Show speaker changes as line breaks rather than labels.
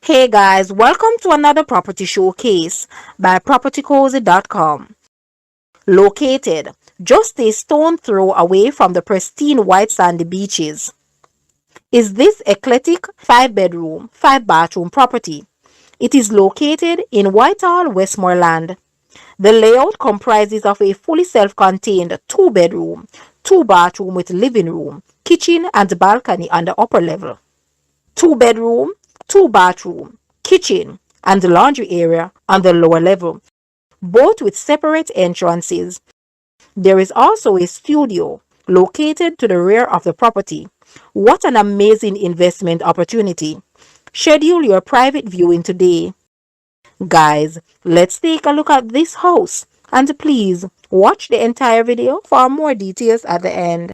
Hey guys, welcome to another property showcase by propertycozy.com. Located just a stone throw away from the pristine white sandy beaches is this eclectic 5-bedroom, 5-bathroom property. It is located in Whitehall, Westmoreland. The layout comprises of a fully self-contained 2-bedroom, 2-bathroom with living room, kitchen and balcony on the upper level. 2-bedroom, 2-bathroom, kitchen, and laundry area on the lower level, both with separate entrances. There is also a studio located to the rear of the property. What an amazing investment opportunity. Schedule your private viewing today. Guys, let's take a look at this house, and please watch the entire video for more details at the end.